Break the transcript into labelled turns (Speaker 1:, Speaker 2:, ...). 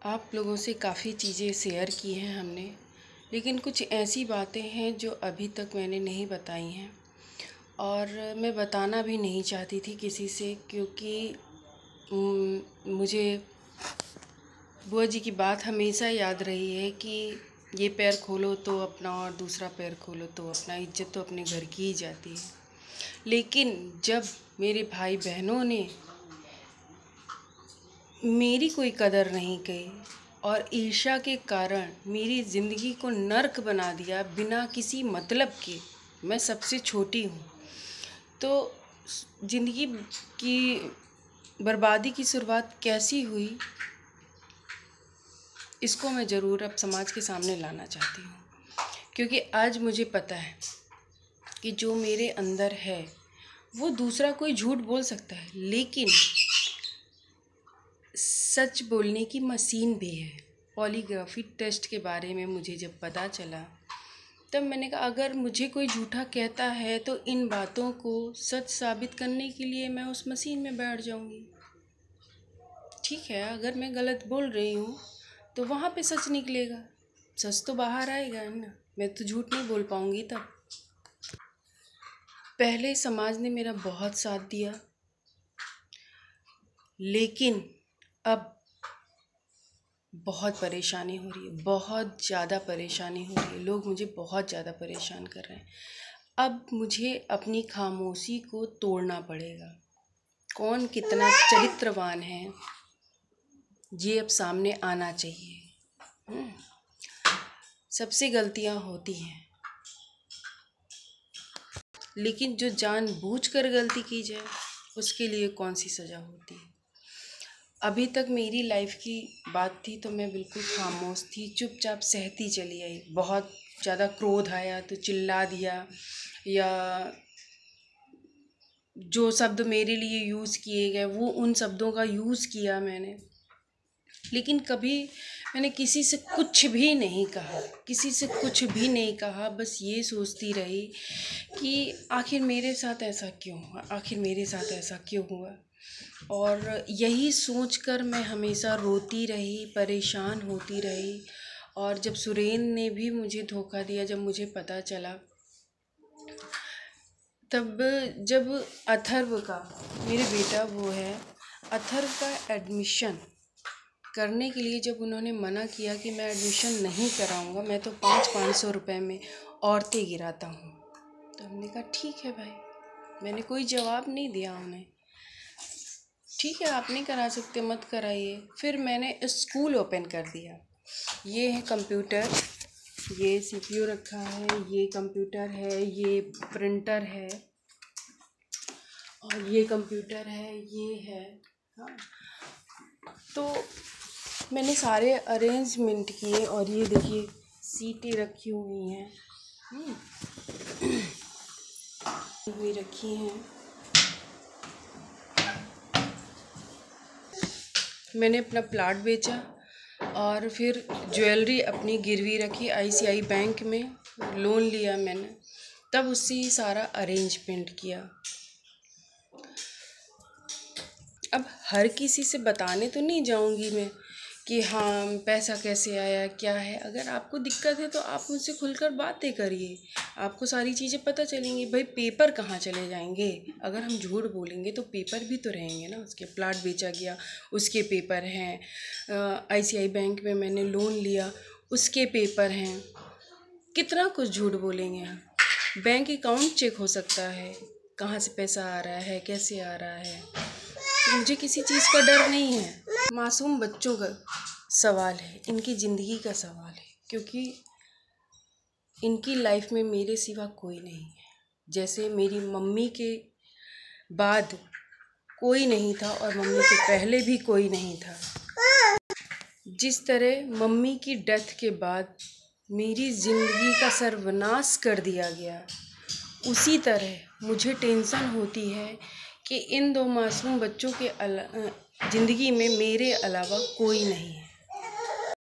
Speaker 1: आप लोगों से काफ़ी चीज़ें शेयर की हैं हमने, लेकिन कुछ ऐसी बातें हैं जो अभी तक मैंने नहीं बताई हैं और मैं बताना भी नहीं चाहती थी किसी से, क्योंकि मुझे बुआ जी की बात हमेशा याद रही है कि ये पैर खोलो तो अपना और दूसरा पैर खोलो तो अपना, इज्जत तो अपने घर की ही जाती है। लेकिन जब मेरे भाई बहनों ने मेरी कोई कदर नहीं की और ईर्ष्या के कारण मेरी ज़िंदगी को नर्क बना दिया बिना किसी मतलब के, मैं सबसे छोटी हूँ, तो ज़िंदगी की बर्बादी की शुरुआत कैसी हुई, इसको मैं ज़रूर अब समाज के सामने लाना चाहती हूँ। क्योंकि आज मुझे पता है कि जो मेरे अंदर है वो दूसरा कोई झूठ बोल सकता है, लेकिन सच बोलने की मशीन भी है। पॉलीग्राफी टेस्ट के बारे में मुझे जब पता चला, तब मैंने कहा अगर मुझे कोई झूठा कहता है तो इन बातों को सच साबित करने के लिए मैं उस मशीन में बैठ जाऊंगी। ठीक है, अगर मैं गलत बोल रही हूँ तो वहाँ पे सच निकलेगा, सच तो बाहर आएगा ना, मैं तो झूठ नहीं बोल पाऊंगी। तब पहले समाज ने मेरा बहुत साथ दिया, लेकिन अब बहुत परेशानी हो रही है, बहुत ज़्यादा परेशानी हो रही है। लोग मुझे बहुत ज़्यादा परेशान कर रहे हैं। अब मुझे अपनी खामोशी को तोड़ना पड़ेगा। कौन कितना चरित्रवान है ये अब सामने आना चाहिए। सबसे गलतियां होती हैं, लेकिन जो जानबूझकर गलती की जाए उसके लिए कौन सी सज़ा होती है। अभी तक मेरी लाइफ की बात थी तो मैं बिल्कुल खामोश थी, चुपचाप सहती चली आई। बहुत ज़्यादा क्रोध आया तो चिल्ला दिया, या जो शब्द मेरे लिए यूज़ किए गए वो उन शब्दों का यूज़ किया मैंने। लेकिन कभी मैंने किसी से कुछ भी नहीं कहा, किसी से कुछ भी नहीं कहा। बस ये सोचती रही कि आखिर मेरे साथ ऐसा क्यों हुआ, आखिर मेरे साथ ऐसा क्यों हुआ। और यही सोचकर मैं हमेशा रोती रही, परेशान होती रही। और जब सुरेन ने भी मुझे धोखा दिया, जब मुझे पता चला, तब जब अथर्व का, मेरे बेटा वो है, अथर्व का एडमिशन करने के लिए जब उन्होंने मना किया कि मैं एडमिशन नहीं कराऊंगा, मैं तो 500 रुपये में औरतें गिराता हूँ, तो हमने कहा ठीक है भाई। मैंने कोई जवाब नहीं दिया उन्हें, ठीक है आप नहीं करा सकते मत कराइए। फिर मैंने स्कूल ओपन कर दिया। ये है कंप्यूटर, ये सीपीयू रखा है, ये कंप्यूटर है, ये प्रिंटर है, और ये कंप्यूटर है, ये है। हाँ, तो मैंने सारे अरेंजमेंट किए और ये देखिए सीटें रखी हुई हैं, हुई रखी हैं। मैंने अपना प्लाट बेचा और फिर ज्वेलरी अपनी गिरवी रखी, आईसीआई बैंक में लोन लिया मैंने, तब उससे ही सारा अरेंजमेंट किया। अब हर किसी से बताने तो नहीं जाऊंगी मैं कि हाँ पैसा कैसे आया क्या है। अगर आपको दिक्कत है तो आप मुझसे खुलकर बातें करिए, आपको सारी चीज़ें पता चलेंगी। भाई पेपर कहाँ चले जाएंगे, अगर हम झूठ बोलेंगे तो पेपर भी तो रहेंगे ना। उसके प्लाट बेचा गया उसके पेपर हैं, आईसीआई बैंक में मैंने लोन लिया उसके पेपर हैं। कितना कुछ झूठ बोलेंगे हम। बैंक अकाउंट चेक हो सकता है, कहाँ से पैसा आ रहा है कैसे आ रहा है। तो मुझे किसी चीज़ का डर नहीं है। मासूम बच्चों का सवाल है, इनकी ज़िंदगी का सवाल है, क्योंकि इनकी लाइफ में मेरे सिवा कोई नहीं है। जैसे मेरी मम्मी के बाद कोई नहीं था और मम्मी के पहले भी कोई नहीं था, जिस तरह मम्मी की डेथ के बाद मेरी ज़िंदगी का सर्वनाश कर दिया गया, उसी तरह मुझे टेंशन होती है कि इन दो मासूम बच्चों के ज़िंदगी में मेरे अलावा कोई नहीं है।